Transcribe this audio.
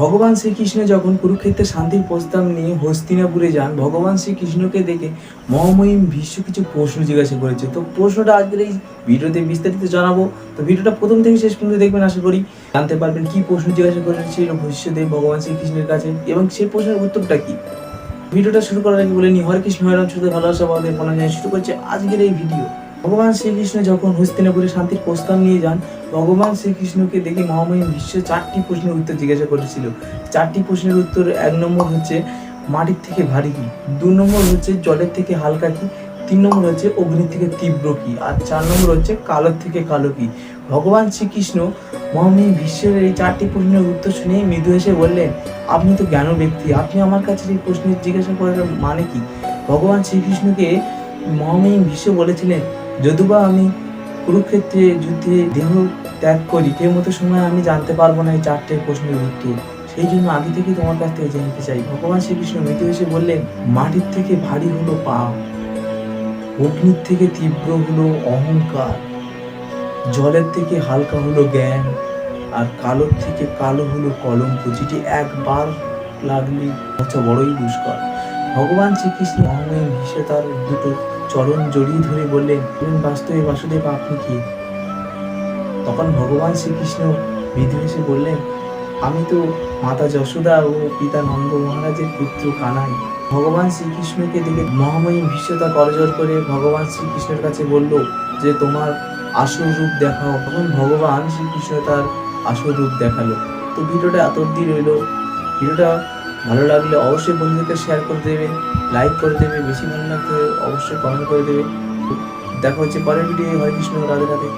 ভগবান শ্রীকৃষ্ণ যখন কুরুক্ষেত্রে শান্তির প্রস্তাব নিয়ে হস্তিনাপুরে যান, ভগবান শ্রীকৃষ্ণকে দেখে মহামহিম ভীষ্ম কিছু প্রশ্ন জিজ্ঞাসা করেছে। তো প্রশ্নটা আজকের এই ভিডিওতে বিস্তারিত জানাবো। তো ভিডিওটা প্রথম থেকে শেষ পর্যন্ত দেখবেন, আশা করি জানতে পারবেন কি প্রশ্ন জিজ্ঞাসা করেছিল ভীষ্মদেব ভগবান শ্রীকৃষ্ণের কাছে এবং সেই প্রশ্নের উত্তরটা কি। ভিডিওটা শুরু করার আগে বলে নি, হরে কৃষ্ণ হরে রাম, শুধু ভালোবাসা আমাদের বলা যায়। শুরু করছে আজকের এই ভিডিও। ভগবান শ্রীকৃষ্ণ যখন হস্তিনাপুরে শান্তির প্রস্তাব নিয়ে যান, ভগবান শ্রীকৃষ্ণকে দেখে মহামহিম ভীষ্ম 4টি প্রশ্নের উত্তর জিজ্ঞাসা করেছিল। 4টি প্রশ্নের উত্তর: 1 নম্বর হচ্ছে মাটির থেকে ভারী কি, 2 নম্বর হচ্ছে জলের থেকে হালকা কি, 3 নম্বর হচ্ছে অগ্নির থেকে তীব্র কি, আর 4 নম্বর হচ্ছে কালোর থেকে কালো কি। ভগবান শ্রীকৃষ্ণ মহামহিম ভীষ্মের এই 4টি প্রশ্নের উত্তর শুনে মৃদু হেসে বললেন, আপনি তো জ্ঞান ব্যক্তি, আপনি আমার কাছে এই প্রশ্নের জিজ্ঞাসা করার মানে কি? ভগবান শ্রীকৃষ্ণকে মহামহিম ভীষ্ম বলেছিলেন, যদিবা আমি কুরুক্ষেত্রে যুদ্ধে দেহ ত্যাগ করি, মতো সময় আমি জানতে পারবো না এই 4টে প্রশ্নের উত্তর। সেই জন্য আগে থেকে তোমার কাছ থেকে জানতে চাই। ভগবান শ্রীকৃষ্ণ মৃদু হেসে বললেন, মাটির থেকে ভারী হলো পাপ, অগ্নির থেকে তীব্র হলো অহংকার, জলের থেকে হালকা হলো জ্ঞান, আর কালোর থেকে কালো হলো কলঙ্ক, যেটি একবার লাগলে বড়ই দুষ্কর। ভগবান শ্রীকৃষ্ণ মহামহিম ভীষ্ম তার দুটো চরণ জড়িয়ে ধরে বললেন, বাস্তবে বাসুদেব আপনি কি? তখন ভগবান শ্রীকৃষ্ণ মৃদু হেসে বললেন, আমি তো মাতা যশোদা ও পিতা নন্দ মহারাজের পুত্র কানাই। ভগবান শ্রীকৃষ্ণকে দেখে মহামহিম ভীষ্ম তার করজোড় করে ভগবান শ্রীকৃষ্ণের কাছে বলল যে তোমার আসল রূপ দেখাও। তখন ভগবান শ্রীকৃষ্ণ তার আসল রূপ দেখালো। তো ভিডিওটা এত অবধি রইল। ভিডিওটা ভালো লাগলে অবশ্যই বন্ধুদেরকে শেয়ার করে দেবে, লাইক করে দেবে, বেশি ভালো লাগলে অবশ্যই কমেন্ট করে দেবে। দেখা হচ্ছে পরের ভিডিও। হরে কৃষ্ণ, রাধে রাধে।